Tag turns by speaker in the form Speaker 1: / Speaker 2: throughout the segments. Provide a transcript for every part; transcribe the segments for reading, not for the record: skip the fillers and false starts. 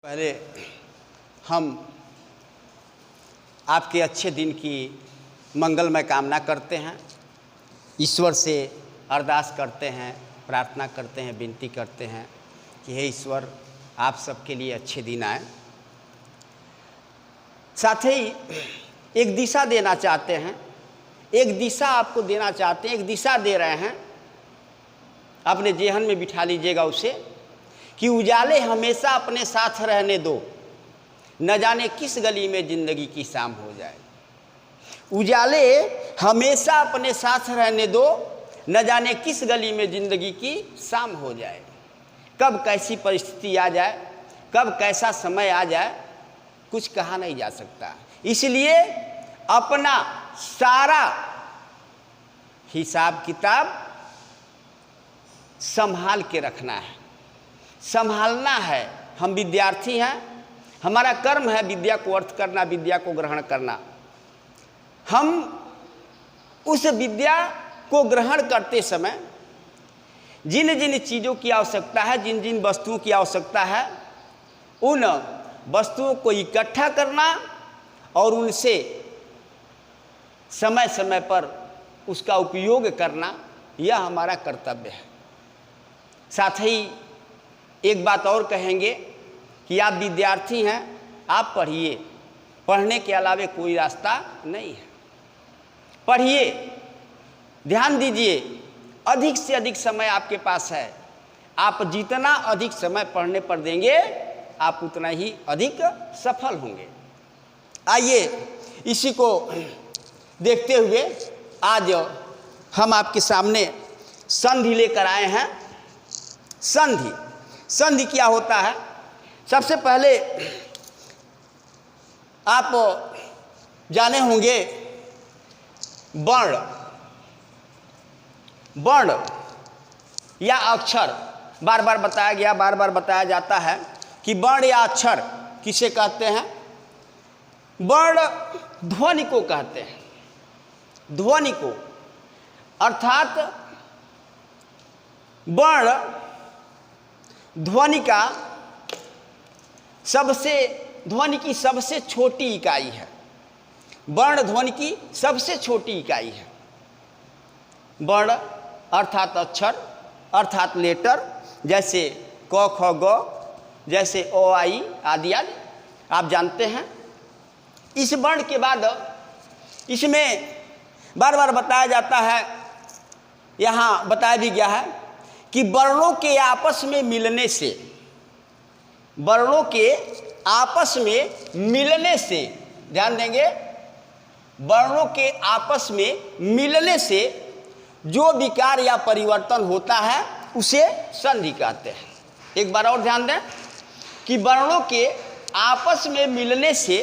Speaker 1: पहले हम आपके अच्छे दिन की मंगलमय कामना करते हैं, ईश्वर से अरदास करते हैं, प्रार्थना करते हैं, विनती करते हैं कि हे ईश्वर आप सबके लिए अच्छे दिन आए। साथ ही एक दिशा देना चाहते हैं, एक दिशा आपको देना चाहते हैं, एक दिशा दे रहे हैं। अपने जेहन में बिठा लीजिएगा उसे कि उजाले हमेशा अपने साथ रहने दो, न जाने किस गली में ज़िंदगी की शाम हो जाए। उजाले हमेशा अपने साथ रहने दो, न जाने किस गली में ज़िंदगी की शाम हो जाए। कब कैसी परिस्थिति आ जाए, कब कैसा समय आ जाए, कुछ कहा नहीं जा सकता। इसलिए अपना सारा हिसाब किताब संभाल के रखना है, संभालना है। हम विद्यार्थी हैं, हमारा कर्म है विद्या को अर्थ करना, विद्या को ग्रहण करना। हम उस विद्या को ग्रहण करते समय जिन जिन चीज़ों की आवश्यकता है, जिन जिन वस्तुओं की आवश्यकता है, उन वस्तुओं को इकट्ठा करना और उनसे समय समय पर उसका उपयोग करना, यह हमारा कर्तव्य है। साथ ही एक बात और कहेंगे कि आप विद्यार्थी हैं, आप पढ़िए, पढ़ने के अलावे कोई रास्ता नहीं है। पढ़िए, ध्यान दीजिए, अधिक से अधिक समय आपके पास है। आप जितना अधिक समय पढ़ने पर देंगे, आप उतना ही अधिक सफल होंगे। आइए इसी को देखते हुए आज हम आपके सामने संधि लेकर आए हैं। संधि, संधि क्या होता है? सबसे पहले आप जाने होंगे वर्ण, वर्ण या अक्षर। बार बार बताया गया, बार बार बताया जाता है कि वर्ण या अक्षर किसे कहते हैं? वर्ण ध्वनि को कहते हैं, ध्वनि को। अर्थात वर्ण ध्वनि का ध्वनि की सबसे छोटी इकाई है। वर्ण ध्वनि की सबसे छोटी इकाई है। वर्ण अर्थात अक्षर, अर्थात लेटर, जैसे क ख ग, जैसे ओ आई आदि आदि आप जानते हैं। इस वर्ण के बाद इसमें बार बार बताया जाता है, यहाँ बताया भी गया है कि वर्णों के आपस में मिलने से, वर्णों के आपस में मिलने से, ध्यान देंगे, वर्णों के आपस में मिलने से जो विकार या परिवर्तन होता है उसे संधि कहते हैं। एक बार और ध्यान दें कि वर्णों के आपस में मिलने से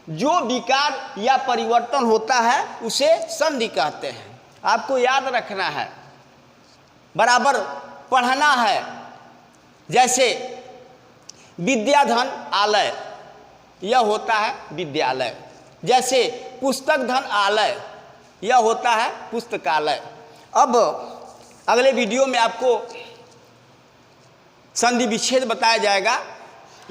Speaker 1: जो विकार या परिवर्तन होता है उसे संधि कहते हैं। आपको याद रखना है, बराबर पढ़ना है। जैसे विद्याधन आलय, यह होता है विद्यालय। जैसे पुस्तक धन आलय, यह होता है पुस्तकालय। अब अगले वीडियो में आपको संधि विच्छेद बताया जाएगा।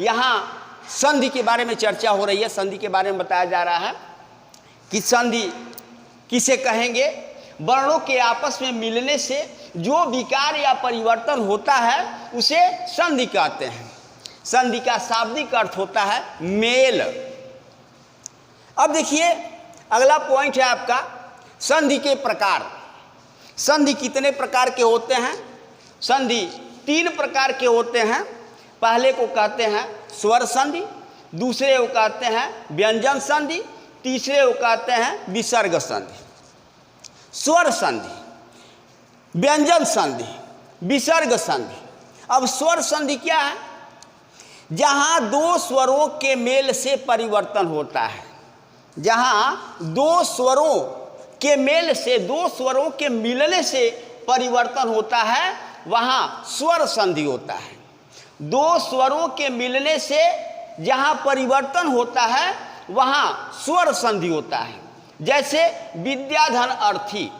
Speaker 1: यहाँ संधि के बारे में चर्चा हो रही है, संधि के बारे में बताया जा रहा है कि संधि किसे कहेंगे? वर्णों के आपस में मिलने से जो विकार या परिवर्तन होता है उसे संधि कहते हैं। संधि का शाब्दिक अर्थ होता है मेल। अब देखिए अगला पॉइंट है आपका संधि के प्रकार। संधि कितने प्रकार के होते हैं? संधि 3 प्रकार के होते हैं। पहले को कहते हैं स्वर संधि, दूसरे को कहते हैं व्यंजन संधि, तीसरे को कहते हैं विसर्ग संधि। स्वर संधि, व्यंजन संधि, विसर्ग संधि। अब स्वर संधि क्या है? जहां 2 स्वरों के मेल से परिवर्तन होता है, जहां 2 स्वरों के मेल से, 2 स्वरों के मिलने से परिवर्तन होता है, वहां स्वर संधि होता है। 2 स्वरों के मिलने से जहां परिवर्तन होता है वहां स्वर संधि होता है। जैसे विद्याधन अर्थी,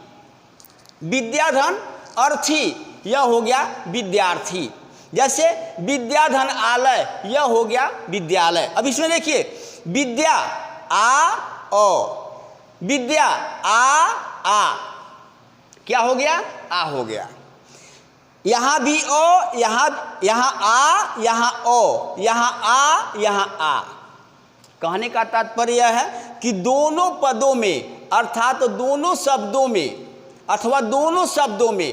Speaker 1: विद्याधन अर्थी, यह हो गया विद्यार्थी। जैसे विद्याधन आलय, यह हो गया विद्यालय। अब इसमें देखिए विद्या आ ओ, विद्या आ, क्या हो गया? आ हो गया। यहाँ भी ओ, यहाँ आ, यहाँ ओ, यहाँ आ, यहाँ आ। कहने का तात्पर्य यह है कि दोनों पदों में अर्थात दोनों शब्दों में अथवा दोनों शब्दों में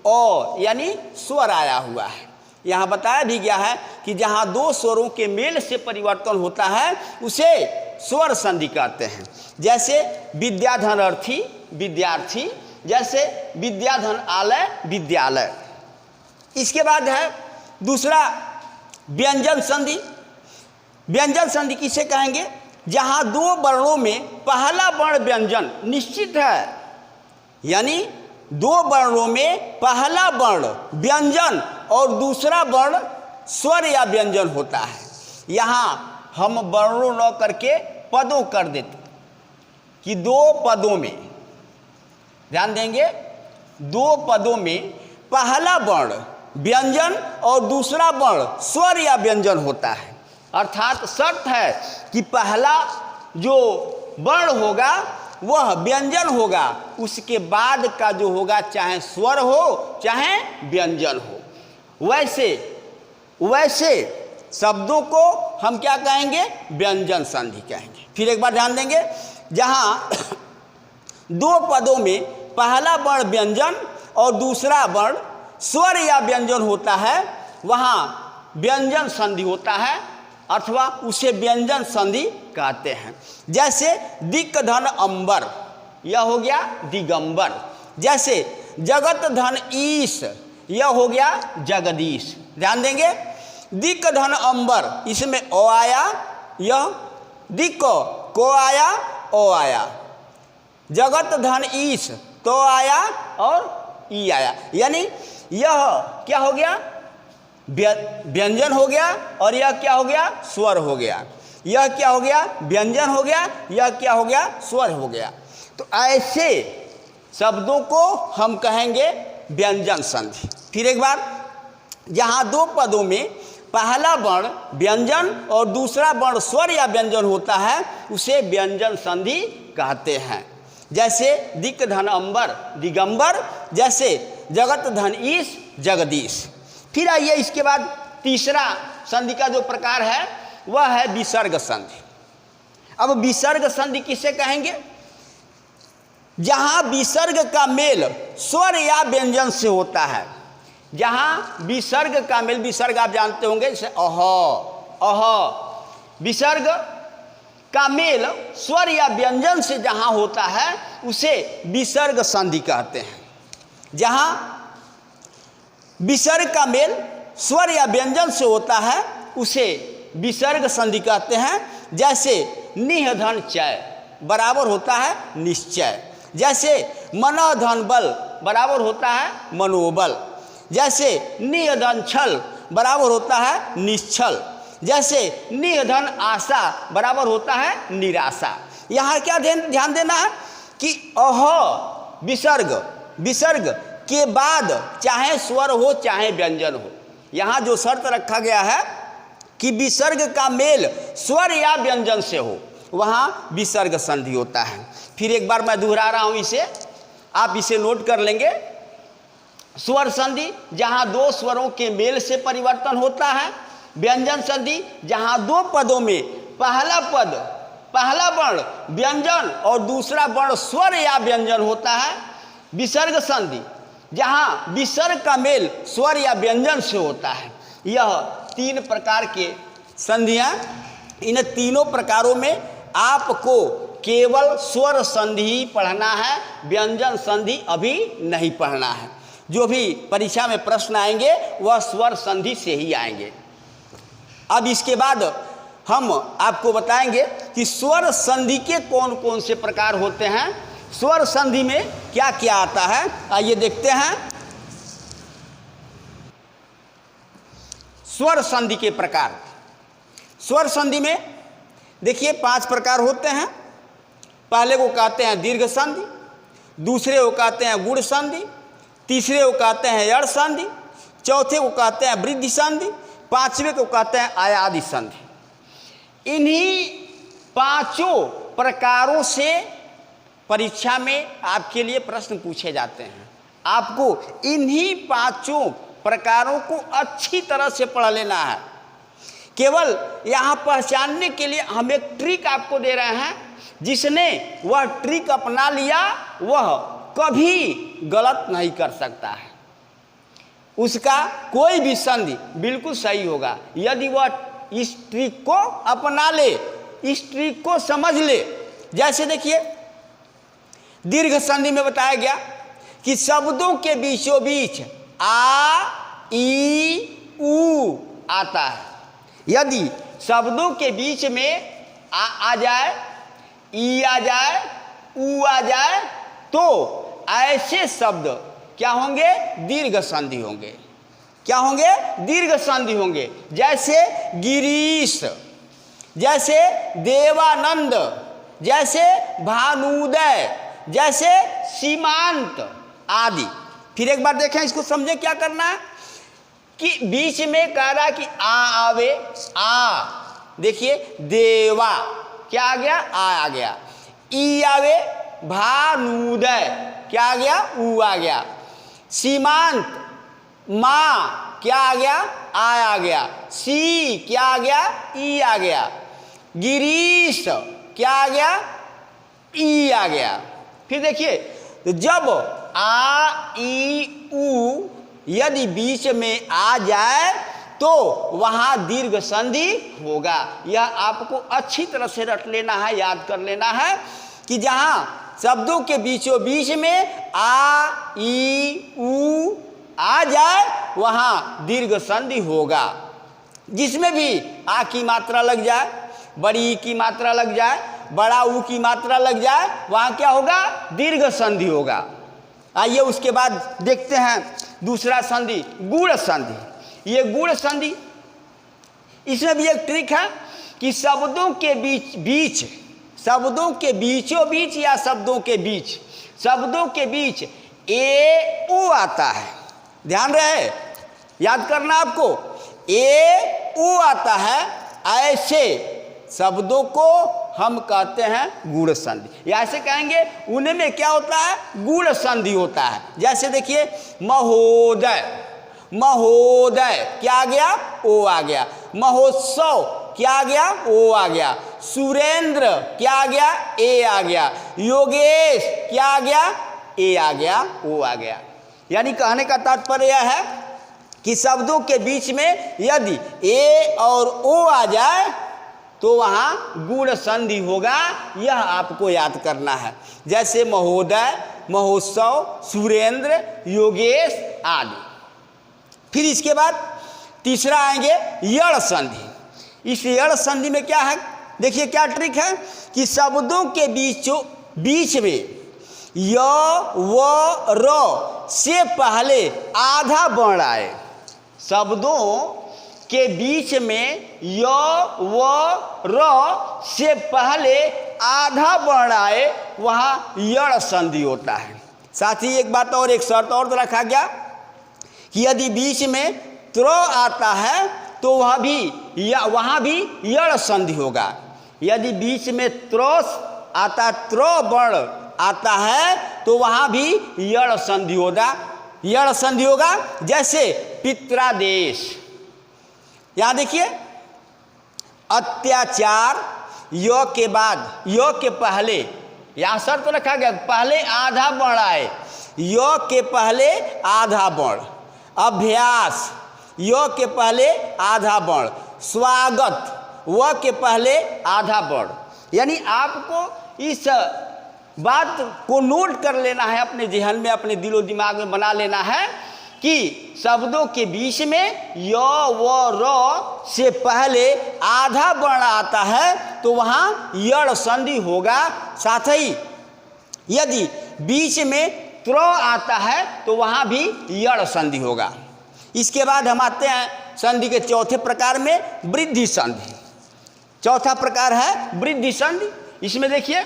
Speaker 1: ओ यानी स्वर आया हुआ है। यहाँ बताया भी गया है कि जहाँ दो स्वरों के मेल से परिवर्तन होता है उसे स्वर संधि कहते हैं। जैसे विद्याधनर्थी विद्यार्थी, जैसे विद्याधन आलय विद्यालय। इसके बाद है दूसरा व्यंजन संधि। व्यंजन संधि किसे कहेंगे? जहाँ दो वर्णों में पहला वर्ण व्यंजन निश्चित है, यानी दो वर्णों में पहला वर्ण व्यंजन और दूसरा वर्ण स्वर या व्यंजन होता है। यहाँ हम वर्णों न करके पदों कर देते कि दो पदों में, ध्यान देंगे, दो पदों में पहला वर्ण व्यंजन और दूसरा वर्ण स्वर या व्यंजन होता है। अर्थात शर्त है कि पहला जो वर्ण होगा वह व्यंजन होगा, उसके बाद का जो होगा चाहे स्वर हो चाहे व्यंजन हो। वैसे शब्दों को हम क्या कहेंगे? व्यंजन संधि कहेंगे। फिर एक बार ध्यान देंगे, जहाँ दो पदों में पहला वर्ण व्यंजन और दूसरा वर्ण स्वर या व्यंजन होता है, वहाँ व्यंजन संधि होता है अथवा उसे व्यंजन संधि कहते हैं। जैसे दिक् धन अंबर, यह हो गया दिगंबर। जैसे जगत धन ईश, यह हो गया जगदीश। ध्यान देंगे, दिक् धन अंबर, इसमें ओ आया, यह दिक् को आया, ओ आया। जगत धन ईश, तो आया और ई आया, यानी यह क्या हो गया? व्यंजन हो गया और यह क्या हो गया? स्वर हो गया। यह क्या हो गया? व्यंजन हो गया, यह क्या हो गया? स्वर हो गया। तो ऐसे शब्दों को हम कहेंगे व्यंजन संधि। फिर एक बार, जहाँ दो पदों में पहला वर्ण व्यंजन और दूसरा वर्ण स्वर या व्यंजन होता है उसे व्यंजन संधि कहते हैं। जैसे दिक् धन अंबर दिगंबर, जैसे जगत धन ईश जगदीश। फिर आइए इसके बाद तीसरा संधि का जो प्रकार है वह है विसर्ग संधि। अब विसर्ग संधि किसे कहेंगे? जहां विसर्ग का मेल स्वर या व्यंजन से होता है। जहां विसर्ग का मेल, विसर्ग आप जानते होंगे जैसे अह अह, विसर्ग का मेल स्वर या व्यंजन से जहां होता है उसे विसर्ग संधि कहते हैं। जहां विसर्ग का मेल स्वर या व्यंजन से होता है उसे विसर्ग संधि कहते हैं। जैसे निह धन चय बराबर होता है निश्चय। जैसे मनः धन बल बराबर होता है मनोबल। जैसे निह धन छल बराबर होता है निश्छल। जैसे निह धन आशा बराबर होता है निराशा। यहाँ क्या ध्यान देना है कि अह विसर्ग के बाद चाहे स्वर हो चाहे व्यंजन हो, यहाँ जो शर्त रखा गया है कि विसर्ग का मेल स्वर या व्यंजन से हो, वहाँ विसर्ग संधि होता है। फिर एक बार मैं दोहरा रहा हूँ इसे, आप इसे नोट कर लेंगे। स्वर संधि जहाँ दो स्वरों के मेल से परिवर्तन होता है। व्यंजन संधि जहाँ दो पदों में पहला वर्ण व्यंजन और दूसरा वर्ण स्वर या व्यंजन होता है। विसर्ग संधि जहाँ विसर्ग का मेल स्वर या व्यंजन से होता है। यह तीन प्रकार के संधियाँ, इन तीनों प्रकारों में आपको केवल स्वर संधि ही पढ़ना है, व्यंजन संधि अभी नहीं पढ़ना है। जो भी परीक्षा में प्रश्न आएंगे वह स्वर संधि से ही आएंगे। अब इसके बाद हम आपको बताएंगे कि स्वर संधि के कौन कौन से प्रकार होते हैं, स्वर संधि में क्या क्या आता है, आइए देखते हैं। स्वर संधि के प्रकार। स्वर संधि में देखिए 5 प्रकार होते हैं। पहले को कहते हैं दीर्घ संधि, दूसरे को कहते हैं गुण संधि, तीसरे को कहते हैं यड़ संधि, चौथे को कहते हैं वृद्धि संधि, पांचवें को कहते हैं आयादि संधि। इन्हीं पांचों प्रकारों से परीक्षा में आपके लिए प्रश्न पूछे जाते हैं। आपको इन्हीं पांचों प्रकारों को अच्छी तरह से पढ़ लेना है। केवल यहाँ पहचानने के लिए हम एक ट्रिक आपको दे रहे हैं, जिसने वह ट्रिक अपना लिया वह कभी गलत नहीं कर सकता है। उसका कोई भी संधि बिल्कुल सही होगा यदि वह इस ट्रिक को अपना ले, इस ट्रिक को समझ ले। जैसे देखिए दीर्घ संधि में बताया गया कि शब्दों के बीचों बीच आ, ई, ऊ आता है। यदि शब्दों के बीच में आ जाए, ई आ जाए, ऊ आ जाए, तो ऐसे शब्द क्या होंगे? दीर्घ संधि होंगे। क्या होंगे? दीर्घ संधि होंगे। जैसे गिरीश, जैसे देवानंद, जैसे भानुदय, जैसे सीमांत आदि। फिर एक बार देखें, इसको समझे क्या करना है कि बीच में कह रहा कि आ आवे, आ, देखिए देवा क्या आ गया? आ गया। ई आवे, भानुदय क्या आ गया? ऊ आ गया। सीमांत माँ क्या आ गया? आ गया। सी क्या आ गया? ई आ गया। गिरीश क्या आ गया? ई आ गया। फिर देखिए जब आ, ई, ऊ यदि बीच में आ जाए तो वहाँ दीर्घ संधि होगा। यह आपको अच्छी तरह से रट लेना है, याद कर लेना है कि जहाँ शब्दों के बीचों बीच में आ, ई, ऊ आ जाए वहाँ दीर्घ संधि होगा। जिसमें भी आ की मात्रा लग जाए, बड़ी ई की मात्रा लग जाए, बड़ा ऊ की मात्रा लग जाए, वहाँ क्या होगा? दीर्घ संधि होगा। आइए उसके बाद देखते हैं दूसरा संधि, गुण संधि। ये गुण संधि, इसमें भी एक ट्रिक है कि शब्दों के बीच शब्दों के बीचों बीच या शब्दों के बीच ए, ऊ आता है। ध्यान रहे, याद करना आपको, ए, ऊ आता है। ऐसे शब्दों को हम कहते हैं गुण संधि, या ऐसे कहेंगे उनमें क्या होता है? गुण संधि होता है। जैसे देखिए महोदय, महोदय क्या आ गया? ओ आ गया। महोत्सव क्या आ गया? ओ आ गया। सुरेंद्र क्या आ गया? ए आ गया। योगेश क्या आ गया? ए आ गया, ओ आ गया। यानी कहने का तात्पर्य यह है कि शब्दों के बीच में यदि ए और ओ आ जाए तो वहाँ गुण संधि होगा। यह आपको याद करना है। जैसे महोदय, महोत्सव, सुरेंद्र, योगेश आदि। फिर इसके बाद तीसरा आएंगे यण संधि। इस यण संधि में क्या है? देखिए क्या ट्रिक है कि शब्दों के बीच में य, व, र से पहले आधा वर्ण आए। शब्दों के बीच में य, व, र से पहले आधा वर्ण आए, वहाँ यण संधि होता है। साथ ही एक बात और, एक शर्त और रखा गया कि यदि बीच में त्र आता है तो वहाँ भी यण संधि होगा। यदि बीच में त्र वर्ण आता है तो वहाँ भी यण संधि होगा। जैसे पित्रादेश, यहाँ देखिए अत्याचार, य के बाद, य के पहले, यहाँ शर्त रखा गया पहले आधा वर्ण आए, य के पहले आधा वर्ण। अभ्यास, य के पहले आधा वर्ण। स्वागत, व के पहले आधा वर्ण। यानी आपको इस बात को नोट कर लेना है, अपने ज़हन में, अपने दिलो दिमाग में बना लेना है कि शब्दों के बीच में य, व, र से पहले आधा वर्ण आता है तो वहाँ यण संधि होगा। साथ ही यदि बीच में त्र आता है तो वहाँ भी यण संधि होगा। इसके बाद हम आते हैं संधि के चौथे प्रकार में, वृद्धि संधि। चौथा प्रकार है वृद्धि संधि। इसमें देखिए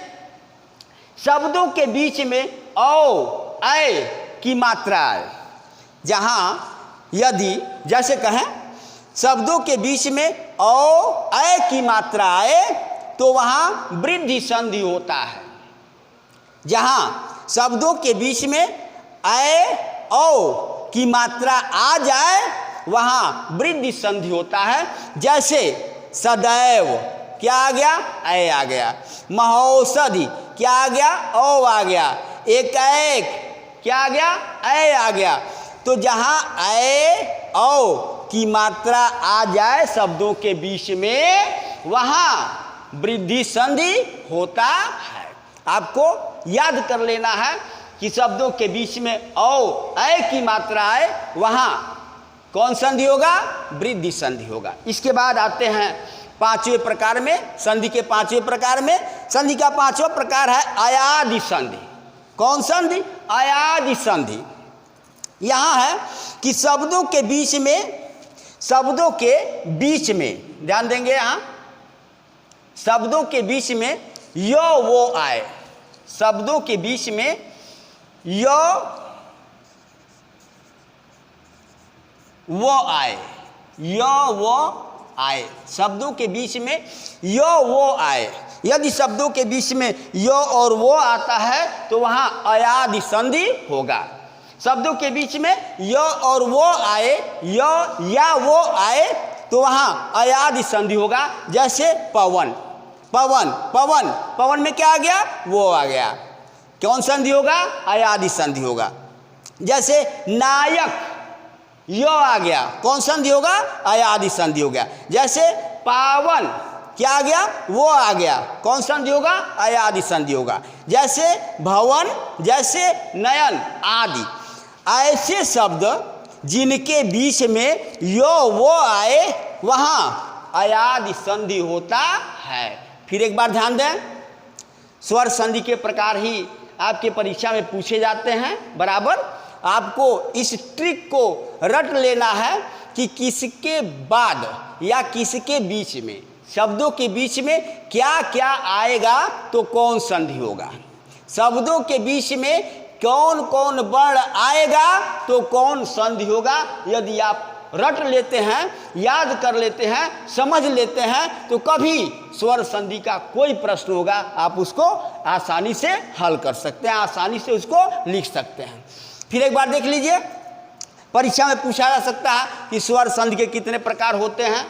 Speaker 1: शब्दों के बीच में औ, ऐ की मात्रा है। जहाँ यदि जैसे कहें शब्दों के बीच में औ ऐ की मात्रा आए तो वहाँ वृद्धि संधि होता है। जहाँ शब्दों के बीच में ऐ औ की मात्रा आ जाए वहाँ वृद्धि संधि होता है। जैसे सदैव क्या आ गया, ऐ आ गया। महौषधि क्या आ गया, औ आ गया। एकाएक क्या आ गया, ऐ आ गया। तो जहाँ ऐ औ की मात्रा आ जाए शब्दों के बीच में वहाँ वृद्धि संधि होता है। आपको याद कर लेना है कि शब्दों के बीच में औ ऐ की मात्रा आए वहाँ कौन संधि होगा, वृद्धि संधि होगा। इसके बाद आते हैं पांचवें प्रकार में, संधि के पांचवें प्रकार में। संधि का पांचवा प्रकार है अयादि संधि। कौन संधि, अयादि संधि। यहाँ है कि शब्दों के बीच में ध्यान देंगे, यहाँ शब्दों के बीच में यो वो आए। शब्दों के बीच में यो वो आए, यो वो आए। शब्दों के बीच में यो वो आए। यदि शब्दों के बीच में यो और वो आता है तो वहाँ अयादि संधि होगा। शब्दों के बीच में यो और वो आए, यो या वो आए तो वहाँ अयादि संधि होगा। जैसे पवन, पवन, पवन, पवन में क्या आ गया, वो आ गया। कौन संधि होगा, अयादि संधि होगा। जैसे नायक, यो आ गया, कौन संधि होगा, अयादि संधि हो गया। जैसे पावन क्या आ गया, वो आ गया, कौन संधि होगा, अयादि संधि होगा। जैसे भवन, जैसे नयन आदि। ऐसे शब्द जिनके बीच में यो वो आए वहाँ अयादि संधि होता है। फिर एक बार ध्यान दें, स्वर संधि के प्रकार ही आपके परीक्षा में पूछे जाते हैं बराबर। आपको इस ट्रिक को रट लेना है कि किसके बाद या किसके बीच में, शब्दों के बीच में क्या क्या आएगा तो कौन संधि होगा। शब्दों के बीच में कौन कौन वर्ण आएगा तो कौन संधि होगा। यदि आप रट लेते हैं, याद कर लेते हैं, समझ लेते हैं तो कभी स्वर संधि का कोई प्रश्न होगा आप उसको आसानी से हल कर सकते हैं, आसानी से उसको लिख सकते हैं। फिर एक बार देख लीजिए, परीक्षा में पूछा जा सकता है कि स्वर संधि के कितने प्रकार होते हैं,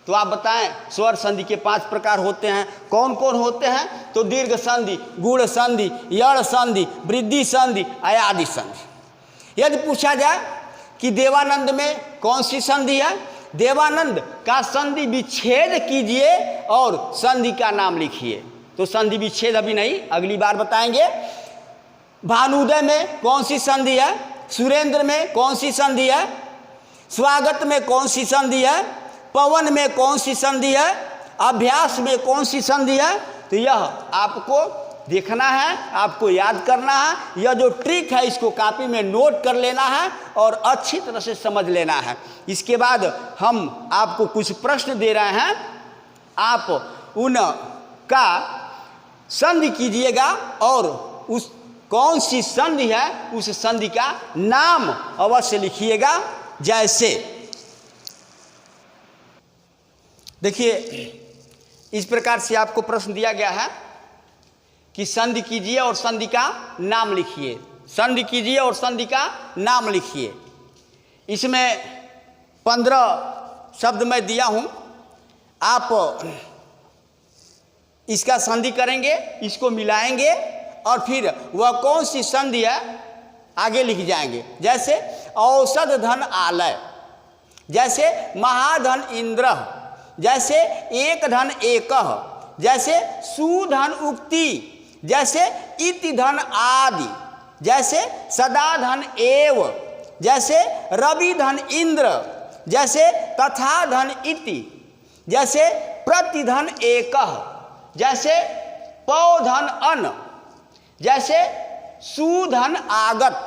Speaker 1: तो आप बताएं। स्वर संधि के 5 प्रकार होते हैं। कौन कौन होते हैं, तो दीर्घ संधि, गुण संधि, यड़ संधि, वृद्धि संधि, अयादि संधि। यदि पूछा जाए कि देवानंद में कौन सी संधि है, देवानंद का संधि विच्छेद कीजिए और संधि का नाम लिखिए, तो संधि विच्छेद अभी नहीं, अगली बार बताएंगे। भानुदय में कौन सी संधि है, सुरेंद्र में कौन सी संधि है, स्वागत में कौन सी संधि है, पवन में कौन सी संधि है, अभ्यास में कौन सी संधि है। तो यह आपको देखना है, आपको याद करना है। यह जो ट्रिक है इसको कॉपी में नोट कर लेना है और अच्छी तरह से समझ लेना है। इसके बाद हम आपको कुछ प्रश्न दे रहे हैं, आप उनका संधि कीजिएगा और उस कौन सी संधि है उस संधि का नाम अवश्य लिखिएगा। जैसे देखिए, इस प्रकार से आपको प्रश्न दिया गया है कि संधि कीजिए और संधि का नाम लिखिए। संधि कीजिए और संधि का नाम लिखिए। इसमें 15 शब्द मैं दिया हूं, आप इसका संधि करेंगे, इसको मिलाएंगे और फिर वह कौन सी संधि है आगे लिख जाएंगे। जैसे औषध धन आलय, जैसे महाधन इंद्र, जैसे एक धन एकह, जैसे सुधन उक्ति, जैसे इति धन आदि, जैसे सदा धन एव, जैसे रवि धन इंद्र, जैसे तथा धन इति, जैसे प्रतिधन एकह, जैसे पौधन अन, जैसे सुधन आगत,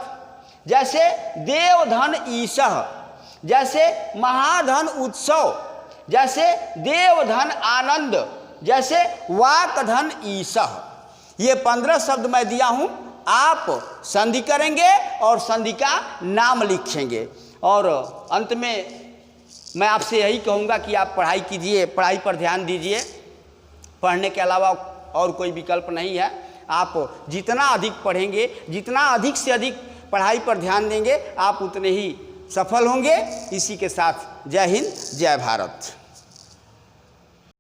Speaker 1: जैसे देवधन ईशः, जैसे महाधन उत्सव, जैसे देवधन आनंद, जैसे वाकधन ईशः। ये 15 शब्द मैं दिया हूं, आप संधि करेंगे और संधि का नाम लिखेंगे। और अंत में मैं आपसे यही कहूँगा कि आप पढ़ाई कीजिए, पढ़ाई पर ध्यान दीजिए। पढ़ने के अलावा और कोई विकल्प नहीं है। आप जितना अधिक पढ़ेंगे, जितना अधिक से अधिक पढ़ाई पर ध्यान देंगे, आप उतने ही सफल होंगे। इसी के साथ जय हिंद, जय भारत।